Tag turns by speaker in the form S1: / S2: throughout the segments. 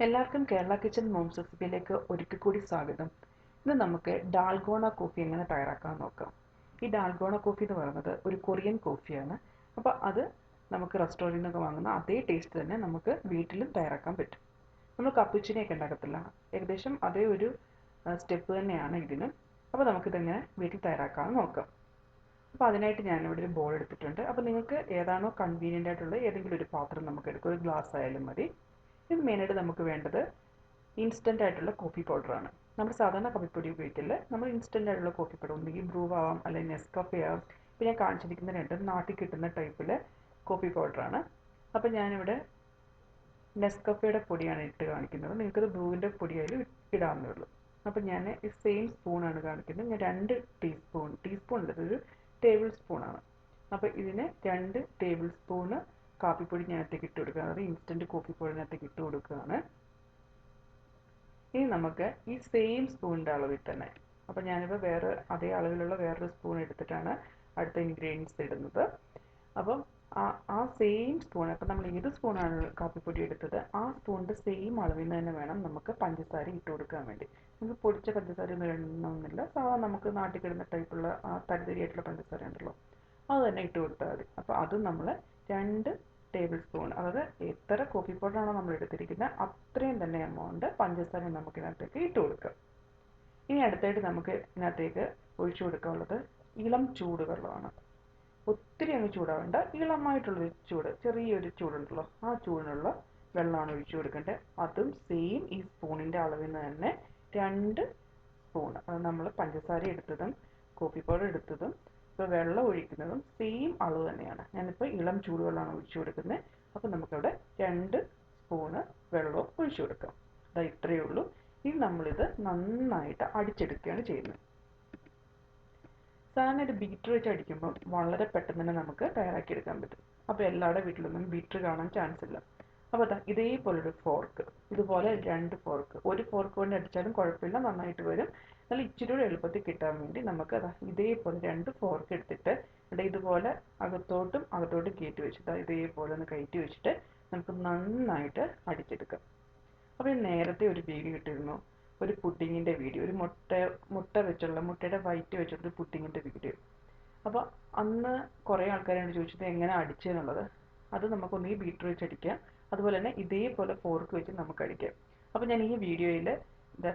S1: എല്ലാവർക്കും Kerala kitchen moms റെസിപ്പിയിലേക്ക് ഒരിക്കൽ കൂടി സ്വാഗതം. ഇന്ന് നമുക്ക് ഡാൽഗോണ കോഫി എങ്ങനെ തയ്യാറാക്കാൻ നോക്കാം. ഈ ഡാൽഗോണ കോഫി എന്ന് പറയുന്നത് ഒരു കൊറിയൻ കോഫിയാണ്. അപ്പോൾ അത് നമുക്ക് റെസ്റ്റോറൻറ്റിൽ നിന്നൊക്കെ വാങ്ങുന്ന അതേ ടേസ്റ്റ് തന്നെ നമുക്ക് വീട്ടിലും തയ്യാറാക്കാൻ പറ്റും. നമ്മൾ കപ്പുച്ചിനൊക്കെ ഉണ്ടാക്കത്തില്ല, ഏകദേശം അതേ ഒരു സ്റ്റെപ്പ് തന്നെയാണ് ഇതിനും. അപ്പോൾ നമുക്കിതെങ്ങനെ വീട്ടിൽ തയ്യാറാക്കാമെന്ന് നോക്കാം. അപ്പോൾ അതിനായിട്ട് ഞാനിവിടെ ഒരു ബോൾ എടുത്തിട്ടുണ്ട്. അപ്പോൾ നിങ്ങൾക്ക് ഏതാണോ കൺവീനിയൻ്റ് ആയിട്ടുള്ള ഏതെങ്കിലും ഒരു പാത്രം നമുക്ക് എടുക്കാം, ഒരു ഗ്ലാസ് ആയാലും മതി. ഇത് മെയിനായിട്ട് നമുക്ക് വേണ്ടത് ഇൻസ്റ്റൻ്റ് ആയിട്ടുള്ള കോഫി പൗഡറാണ്. നമ്മൾ സാധാരണ കാപ്പിപ്പൊടി ഉപയോഗിക്കില്ല, നമ്മൾ ഇൻസ്റ്റൻ്റ് ആയിട്ടുള്ള കോഫി പൗഡർ, ഒന്നുകിൽ ബ്രൂ ആവാം അല്ലെങ്കിൽ നെസ്കഫെ ആവാം. ഇപ്പോൾ ഞാൻ കാണിച്ചിരിക്കുന്ന രണ്ടും നാട്ടിൽ കിട്ടുന്ന ടൈപ്പിൽ കോഫി പൗഡറാണ്. അപ്പോൾ ഞാനിവിടെ നെസ്കഫയുടെ പൊടിയാണ് ഇട്ട് കാണിക്കുന്നത്. നിങ്ങൾക്കത് ബ്രൂവിൻ്റെ പൊടിയായാലും ഇടാവുന്നേ ഉള്ളൂ. അപ്പോൾ ഞാൻ ഈ സെയിം സ്പൂണാണ് കാണിക്കുന്നത്. ഞാൻ 2 ടീസ്പൂൺ ഉള്ളത് ഒരു ടേബിൾ സ്പൂണാണ്. അപ്പോൾ ഇതിന് 2 ടേബിൾ സ്പൂണ് കാപ്പിപ്പൊടി ഞാനകത്തേക്ക് ഇട്ട് കൊടുക്കുക, അതായത് ഇൻസ്റ്റൻറ്റ് കോഫി പൗഡറിനകത്തേക്ക് ഇട്ട് കൊടുക്കുകയാണ്. ഇനി നമുക്ക് ഈ സെയിം സ്പൂണിൻ്റെ അളവിൽ തന്നെ, അപ്പോൾ ഞാനിപ്പോൾ അതേ അളവിലുള്ള വേറൊരു സ്പൂൺ എടുത്തിട്ടാണ് അടുത്ത ഇൻഗ്രീഡിയൻസ് ഇടുന്നത്. അപ്പം ആ സെയിം സ്പൂൺ, അപ്പം നമ്മൾ ഏത് സ്പൂണാണ് കാപ്പിപ്പൊടി എടുത്തത് ആ സ്പൂണിൻ്റെ സെയിം അളവിൽ നിന്ന് തന്നെ വേണം നമുക്ക് പഞ്ചസാര ഇട്ട് കൊടുക്കാൻ വേണ്ടി. നമുക്ക് പൊടിച്ച പഞ്ചസാര ഒന്നും ഇടണമെന്നില്ല, സാധാരണ നമുക്ക് നാട്ടിൽ കിടുന്ന ടൈപ്പുള്ള ആ തരിതരിയായിട്ടുള്ള പഞ്ചസാര ഉണ്ടല്ലോ, അത് തന്നെ ഇട്ട് കൊടുത്താൽ മതി. അപ്പോൾ അതും നമ്മൾ 2 ടേബിൾ സ്പൂൺ, അതായത് എത്ര കോഫി പൗഡറാണോ നമ്മൾ എടുത്തിരിക്കുന്നത് അത്രയും തന്നെ എമൗണ്ട് പഞ്ചസാര നമുക്ക് ഇതിനകത്തേക്ക് ഇട്ട് കൊടുക്കാം. ഇനി അടുത്തായിട്ട് നമുക്ക് ഇതിനകത്തേക്ക് ഒഴിച്ചു കൊടുക്കാനുള്ളത് ഇളം ചൂടുവെള്ളമാണ്. ഒത്തിരി അങ്ങ് ചൂടാവേണ്ട, ഇളമായിട്ടുള്ളൊരു ചൂട്, ചെറിയൊരു ചൂടുണ്ടല്ലോ, ആ ചൂടിനുള്ള വെള്ളമാണ് ഒഴിച്ചു കൊടുക്കേണ്ടത്. അതും സെയിം ഈ സ്പൂണിൻ്റെ അളവിൽ നിന്ന് തന്നെ 2 സ്പൂൺ, അത് നമ്മൾ പഞ്ചസാര എടുത്തതും കോഫി പൗഡർ എടുത്തതും ഇപ്പോൾ വെള്ളം ഒഴിക്കുന്നതും സെയിം അളവ് തന്നെയാണ്. ഞാനിപ്പോൾ ഇളം ചൂടുവെള്ളമാണ് ഒഴിച്ചു കൊടുക്കുന്നത്. അപ്പോൾ നമുക്കവിടെ 2 സ്പൂണ് വെള്ളവും ഒഴിച്ചു കൊടുക്കാം. അതാ ഇത്രയേ ഉള്ളൂ. ഇനി നമ്മളിത് നന്നായിട്ട് അടിച്ചെടുക്കുകയാണ് ചെയ്യുന്നത്. സാധാരണ ഒരു ബീറ്റർ വെച്ച് അടിക്കുമ്പോൾ വളരെ പെട്ടെന്ന് തന്നെ നമുക്ക് തയ്യാറാക്കിയെടുക്കാൻ പറ്റും. അപ്പോൾ എല്ലാവരുടെ വീട്ടിലൊന്നും ബീറ്റർ കാണാൻ ചാൻസ് ഇല്ല. അപ്പോൾ ഇതേപോലൊരു ഫോർക്ക്, ഇതുപോലെ 2 ഫോർക്ക്, ഒരു ഫോർക്ക് കൊണ്ട് അടിച്ചാലും കുഴപ്പമില്ല, നന്നായിട്ട് വരും. നല്ല ഇച്ചിരി കൂടെ എളുപ്പത്തിൽ കിട്ടാൻ വേണ്ടി നമുക്ക് ഇതേപോലെ 2 ഫോർക്ക് എടുത്തിട്ട് ഇതുപോലെ അകത്തോട്ടും കയറ്റി വെച്ചിട്ട് ഇതേപോലെ ഒന്ന് കയറ്റി വെച്ചിട്ട് നമുക്ക് നന്നായിട്ട് അടിച്ചെടുക്കാം. അപ്പോൾ നേരത്തെ ഒരു വീഡിയോ ഇട്ടിരുന്നു, ഒരു പുഡിങ്ങിൻ്റെ വീഡിയോ, ഒരു മുട്ടയുടെ വൈറ്റ് വെച്ചുള്ളൊരു പുഡിങ്ങിൻ്റെ വീഡിയോ. അപ്പോൾ അന്ന് കുറേ ആൾക്കാരാണ് ചോദിച്ചത് എങ്ങനെ അടിച്ചതെന്നുള്ളത്. അത് നമുക്കൊന്നുകിൽ ബീറ്റർ വെച്ച് അടിക്കാം, അതുപോലെ തന്നെ ഇതേപോലെ ഫോർക്ക് വെച്ച് നമുക്ക് അടിക്കാം. അപ്പോൾ ഞാൻ ഈ വീഡിയോയിൽ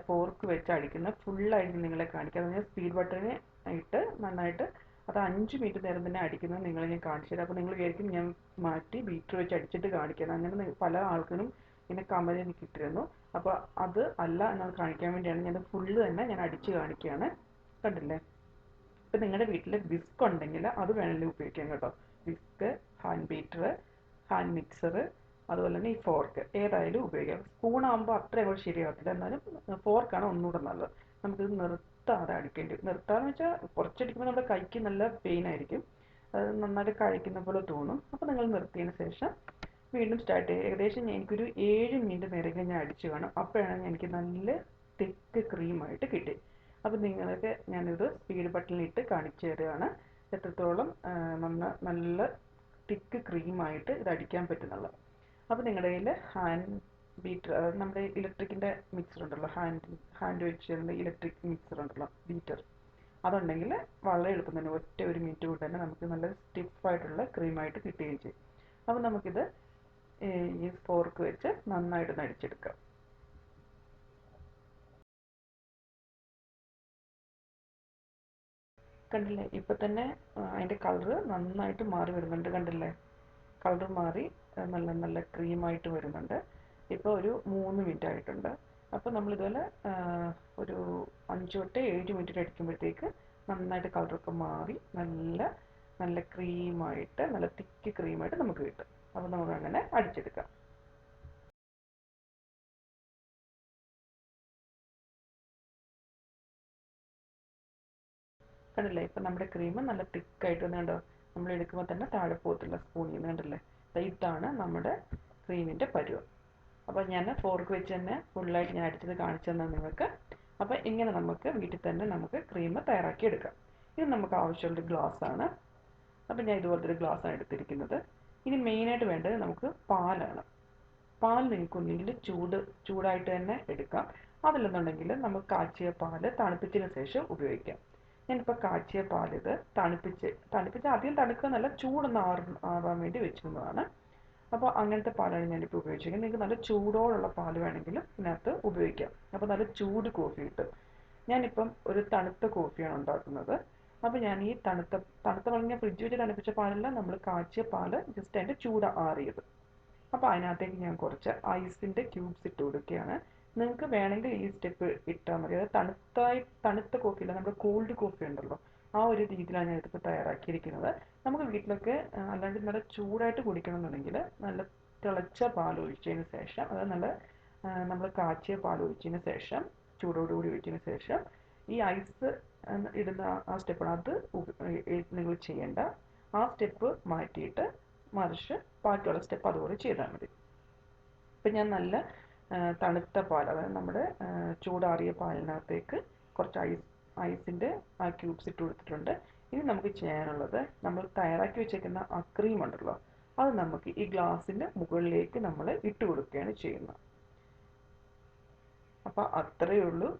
S1: ഫോർക്ക് വെച്ച് അടിക്കുന്ന ഫുള്ളായിട്ട് നിങ്ങളെ കാണിക്കാം. അത് ഞാൻ സ്പീഡ് ബട്ടണിന് ഇട്ട് നന്നായിട്ട് അത് 5 മിനിറ്റ് നേരം തന്നെ അടിക്കുന്നത് നിങ്ങളെ ഞാൻ കാണിച്ചു തരാം. അപ്പോൾ നിങ്ങൾ വിചാരിക്കും ഞാൻ മാറ്റി ബീറ്റർ വെച്ച് അടിച്ചിട്ട് കാണിക്കണം, അങ്ങനെ പല ആൾക്കാരും ഇങ്ങനെ കമൻറ്റ് എനിക്ക് ഇട്ടിരുന്നു. അപ്പോൾ അത് അല്ല, എന്നാൽ കാണിക്കാൻ വേണ്ടിയാണ് ഞാൻ ഫുള്ള് തന്നെ ഞാൻ അടിച്ച് കാണിക്കുകയാണ്. കണ്ടില്ലേ? ഇപ്പം നിങ്ങളുടെ വീട്ടിൽ വിസ്ക് ഉണ്ടെങ്കിൽ അത് വേണമെങ്കിൽ ഉപയോഗിക്കാം കേട്ടോ. Whisk, hand beater, hand mixer, അതുപോലെ തന്നെ ഈ ഫോർക്ക് ഏതായാലും ഉപയോഗിക്കാം. സ്പൂണാകുമ്പോൾ അത്ര അങ്ങോട്ട് ശരിയാകത്തില്ല, എന്നാലും ഫോർക്കാണ് ഒന്നുകൂടെ നല്ലത്. നമുക്കിത് നിർത്താതെ നിർത്താന്ന് വെച്ചാൽ കുറച്ചടിക്കുമ്പോൾ നമ്മുടെ കൈക്ക് നല്ല പെയിൻ ആയിരിക്കും, അത് നന്നായിട്ട് കഴിക്കുന്ന പോലെ തോന്നും. അപ്പോൾ നിങ്ങൾ നിർത്തിയതിന് ശേഷം വീണ്ടും സ്റ്റാർട്ട് ചെയ്യുക. ഏകദേശം എനിക്കൊരു 7 മിനിറ്റ് നേരം ഞാൻ അടിച്ചു കാണും. അപ്പോഴാണ് എനിക്ക് നല്ല തിക്ക് ക്രീമായിട്ട് കിട്ടി. അപ്പോൾ നിങ്ങൾക്ക് ഞാനിത് സ്പീഡ് ബട്ടണിലിട്ട് കാണിച്ചു തരികയാണ് എത്രത്തോളം നല്ല തിക്ക് ക്രീമായിട്ട് ഇത് അടിക്കാൻ പറ്റുന്നുള്ളത്. അപ്പോൾ നിങ്ങളുടെ കയ്യിൽ ഹാൻഡ് ബീറ്റർ, നമ്മുടെ ഇലക്ട്രിക്കിൻ്റെ മിക്സർ ഉണ്ടല്ലോ, ഹാൻഡ് വെച്ചുള്ള ഇലക്ട്രിക് മിക്സർ ഉണ്ടല്ലോ, ബീറ്റർ, അതുണ്ടെങ്കിൽ വളരെ എളുപ്പം തന്നെ ഒരു മിനിറ്റ് കൊണ്ട് തന്നെ നമുക്ക് നല്ല സ്റ്റിഫായിട്ടുള്ള ക്രീമായിട്ട് കിട്ടുകയും ചെയ്യും. അപ്പോൾ നമുക്കിത് ഈ ഫോർക്ക് വെച്ച് നന്നായിട്ട് അടിച്ചെടുക്കാം. കണ്ടില്ലേ? ഇപ്പം തന്നെ അതിൻ്റെ കളറ് നന്നായിട്ട് മാറി വരുന്നുണ്ട്. കണ്ടില്ലേ? കളർ മാറി നല്ല ക്രീമായിട്ട് വരുന്നുണ്ട്. ഇപ്പോൾ ഒരു 3 മിനിറ്റ് ആയിട്ടുണ്ട്. അപ്പോൾ നമ്മളിതുപോലെ ഒരു 5 തൊട്ട് 7 മിനിറ്റ് അടിക്കുമ്പോഴത്തേക്ക് നന്നായിട്ട് കളറൊക്കെ മാറി നല്ല ക്രീമായിട്ട്, നല്ല തിക്ക് ക്രീമായിട്ട് നമുക്ക് കിട്ടും. അപ്പോൾ നമുക്കങ്ങനെ അടിച്ചെടുക്കാം. കണ്ടില്ലേ? ഇപ്പം നമ്മുടെ ക്രീം നല്ല തിക്കായിട്ട് വന്നുണ്ടോ? നമ്മൾ എടുക്കുമ്പോൾ തന്നെ താഴെ പോകത്തില്ല സ്പൂണിൽ നിന്ന്. കണ്ടില്ലേ? ഇതാണ് നമ്മുടെ ക്രീമിൻ്റെ പരുവം. അപ്പോൾ ഞാൻ ഫോർക്ക് വെച്ച് തന്നെ ഫുള്ളായിട്ട് ഞാൻ അടിച്ചത് കാണിച്ചു തന്നാൽ നിങ്ങൾക്ക്. അപ്പോൾ ഇങ്ങനെ നമുക്ക് വീട്ടിൽ തന്നെ നമുക്ക് ക്രീം തയ്യാറാക്കി എടുക്കാം. ഇത് നമുക്ക് ആവശ്യമുള്ളൊരു ഗ്ലാസ്സാണ്. അപ്പോൾ ഞാൻ ഇതുപോലത്തെ ഒരു ഗ്ലാസ്സാണ് എടുത്തിരിക്കുന്നത്. ഇനി മെയിനായിട്ട് വേണ്ടത് നമുക്ക് പാലാണ്. പാൽ നിങ്ങൾക്കൊന്നെങ്കിൽ ചൂടായിട്ട് തന്നെ എടുക്കാം. അതില്ലെന്നുണ്ടെങ്കിൽ നമുക്ക് കാച്ചിയ പാല് തണുപ്പിച്ചതിന് ശേഷം ഉപയോഗിക്കാം. ഞാനിപ്പോൾ കാച്ചിയ പാലിത് തണുപ്പിച്ച് ആദ്യം തണുക്കുന്നല്ല, ചൂടൊന്ന് ആറാൻ വേണ്ടി വെച്ചിരുന്നതാണ്. അപ്പോൾ അങ്ങനത്തെ പാലാണ് ഞാനിപ്പോൾ ഉപയോഗിച്ചിരിക്കുന്നത്. നിങ്ങൾക്ക് നല്ല ചൂടോടുള്ള പാൽ വേണമെങ്കിലും ഇതിനകത്ത് ഉപയോഗിക്കാം. അപ്പോൾ നല്ല ചൂട് കോഫി കിട്ടും. ഞാനിപ്പം ഒരു തണുത്ത കോഫിയാണ് ഉണ്ടാക്കുന്നത്. അപ്പോൾ ഞാൻ ഈ തണുത്ത പാൽ ഞാൻ ഫ്രിഡ്ജ് വെച്ച് തണുപ്പിച്ച പാലല്ല, നമ്മൾ കാച്ചിയ പാല് ജസ്റ്റ് അതിൻ്റെ ചൂട് ആറിയത്. അപ്പോൾ അതിനകത്തേക്ക് ഞാൻ കുറച്ച് ഐസിൻ്റെ ക്യൂബ്സ് ഇട്ട് കൊടുക്കുകയാണ്. നിങ്ങൾക്ക് വേണമെങ്കിൽ ഈ സ്റ്റെപ്പ് ഇട്ടാൽ മതി. അത് തണുത്ത കോഫിയില്ല, നമ്മുടെ കോൾഡ് കോഫി ഉണ്ടല്ലോ, ആ ഒരു രീതിയിലാണ് ഞാൻ ഇതിപ്പോൾ തയ്യാറാക്കിയിരിക്കുന്നത്. നമുക്ക് വീട്ടിലൊക്കെ അല്ലാണ്ട് നല്ല ചൂടായിട്ട് കുടിക്കണമെന്നുണ്ടെങ്കിൽ നല്ല തിളച്ച പാൽ ഒഴിച്ചതിന് ശേഷം, അതായത് നല്ല നമ്മൾ കാച്ചിയ പാൽ ഒഴിച്ചതിന് ശേഷം, ചൂടോടുകൂടി ഒഴിച്ചതിന് ശേഷം ഈ ഐസ് ഇടുന്ന ആ സ്റ്റെപ്പാണ്. അത് നിങ്ങൾ ചെയ്യേണ്ട. ആ സ്റ്റെപ്പ് മാറ്റിയിട്ട് മറിച്ച് ബാക്കിയുള്ള സ്റ്റെപ്പ് അതുപോലെ ചെയ്താൽ മതി. ഇപ്പം ഞാൻ നല്ല തണുത്ത പാൽ, അതായത് നമ്മുടെ ചൂടാറിയ പാലിനകത്തേക്ക് കുറച്ച് ഐസിൻ്റെ ആ ക്യൂബ്സ് ഇട്ട് കൊടുത്തിട്ടുണ്ട്. ഇനി നമുക്ക് ചെയ്യാനുള്ളത്, നമ്മൾ തയ്യാറാക്കി വെച്ചേക്കുന്ന ആ ക്രീം ഉണ്ടല്ലോ, അത് നമുക്ക് ഈ ഗ്ലാസിൻ്റെ മുകളിലേക്ക് നമ്മൾ ഇട്ട് കൊടുക്കുകയാണ് ചെയ്യുന്നത്. അപ്പോൾ അത്രയേ ഉള്ളൂ.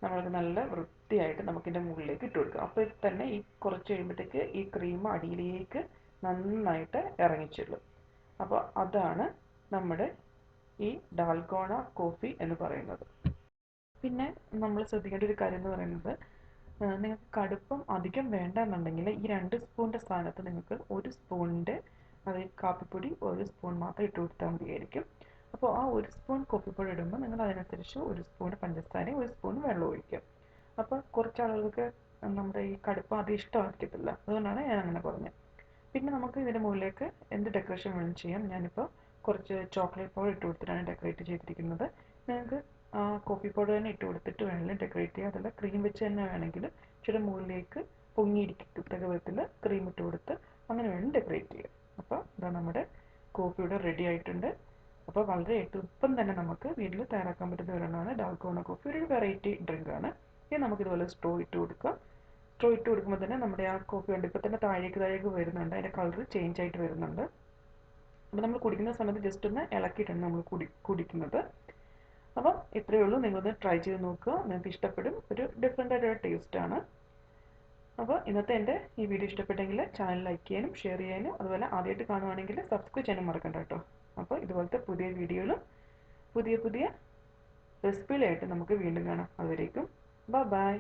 S1: നമ്മൾക്ക് നല്ല വൃത്തിയായിട്ട് നമുക്കിതിൻ്റെ മുകളിലേക്ക് ഇട്ട് കൊടുക്കാം. അപ്പോൾ തന്നെ ഈ കുറച്ച് കഴിയുമ്പോഴത്തേക്ക് ഈ ക്രീം അടിയിലേക്ക് നന്നായിട്ട് ഇറങ്ങിച്ചെല്ലും. അപ്പോൾ അതാണ് നമ്മുടെ ഈ ഡാൽഗോണ കോഫി എന്ന് പറയുന്നത്. പിന്നെ നമ്മൾ ശ്രദ്ധിക്കേണ്ട ഒരു കാര്യം എന്ന് പറയുന്നത്, നിങ്ങൾക്ക് കടുപ്പം അധികം വേണ്ട എന്നുണ്ടെങ്കിൽ ഈ 2 സ്പൂണിൻ്റെ സ്ഥാനത്ത് നിങ്ങൾക്ക് 1 സ്പൂണിൻ്റെ, അതായത് കാപ്പിപ്പൊടി 1 സ്പൂൺ മാത്രം ഇട്ട് കൊടുത്താൽ മതിയായിരിക്കും. അപ്പോൾ ആ 1 സ്പൂൺ കോഫിപ്പൊടി ഇടുമ്പോൾ നിങ്ങൾ അതിനനുസരിച്ച് 1 സ്പൂൺ പഞ്ചസാരയും 1 സ്പൂൺ വെള്ളം ഒഴിക്കുക. അപ്പോൾ കുറച്ച് ആളുകൾക്ക് നമ്മുടെ ഈ കടുപ്പം അത് ഇഷ്ടമാക്കത്തില്ല, അതുകൊണ്ടാണ് ഞാൻ അങ്ങനെ പറഞ്ഞത്. പിന്നെ നമുക്ക് ഇതിൻ്റെ മുകളിലേക്ക് എന്ത് ഡെക്കറേഷൻ വേണം ചെയ്യാം. ഞാനിപ്പോൾ കുറച്ച് ചോക്ലേറ്റ് പൗഡർ ഇട്ട് കൊടുത്തിട്ടാണ് ഡെക്കറേറ്റ് ചെയ്തിരിക്കുന്നത്. നിങ്ങൾക്ക് കോഫി പൗഡർ തന്നെ ഇട്ട് കൊടുത്തിട്ട് വേണമെങ്കിലും ഡെക്കറേറ്റ് ചെയ്യുക. അതല്ല ക്രീം വെച്ച് തന്നെ വേണമെങ്കിൽ ഇച്ചിരി മുകളിലേക്ക് പൊങ്ങിയിരിക്കത്തക്ക വിധത്തിൽ ക്രീം ഇട്ട് കൊടുത്ത് അങ്ങനെ വേണം ഡെക്കറേറ്റ് ചെയ്യുക. അപ്പോൾ ഇതാ നമ്മുടെ കോഫി ഇവിടെ റെഡി ആയിട്ടുണ്ട്. അപ്പോൾ വളരെ എളുപ്പം തന്നെ നമുക്ക് വീട്ടിൽ തയ്യാറാക്കാൻ പറ്റുന്ന ഒരെണ്ണമാണ് ഡാൽഗോണ കോഫി. ഒരു വെറൈറ്റി ഡ്രിങ്കാണ്. ഇനി നമുക്കിതുപോലെ സ്ട്രോ ഇട്ട് കൊടുക്കാം. സ്ട്രോ ഇട്ട് കൊടുക്കുമ്പോൾ തന്നെ നമ്മുടെ ആ കോഫി ഉണ്ട് ഇപ്പോൾ തന്നെ താഴേക്ക് വരുന്നുണ്ട്, അതിൻ്റെ കളർ ചേഞ്ച് ആയിട്ട് വരുന്നുണ്ട്. അപ്പോൾ നമ്മൾ കുടിക്കുന്ന സമയത്ത് ജസ്റ്റ് ഒന്ന് ഇളക്കിയിട്ടാണ് നമ്മൾ കുടിക്കുന്നത്. അപ്പം ഇത്രയേ ഉള്ളൂ. നിങ്ങളൊന്ന് ട്രൈ ചെയ്ത് നോക്കുക, നിങ്ങൾക്ക് ഇഷ്ടപ്പെടും. ഒരു ഡിഫറെൻ്റ് ആയിട്ടുള്ള ടേസ്റ്റാണ്. അപ്പോൾ ഇന്നത്തെ എൻ്റെ ഈ വീഡിയോ ഇഷ്ടപ്പെട്ടെങ്കിൽ ചാനൽ ലൈക്ക് ചെയ്യാനും ഷെയർ ചെയ്യാനും, അതുപോലെ ആദ്യമായിട്ട് കാണുവാണെങ്കിൽ സബ്സ്ക്രൈബ് ചെയ്യാനും മറക്കണ്ട കേട്ടോ. അപ്പോൾ ഇതുപോലത്തെ പുതിയ വീഡിയോയിലും പുതിയ റെസിപ്പികളായിട്ട് നമുക്ക് വീണ്ടും കാണാം. അതുവരേക്കും ബൈ.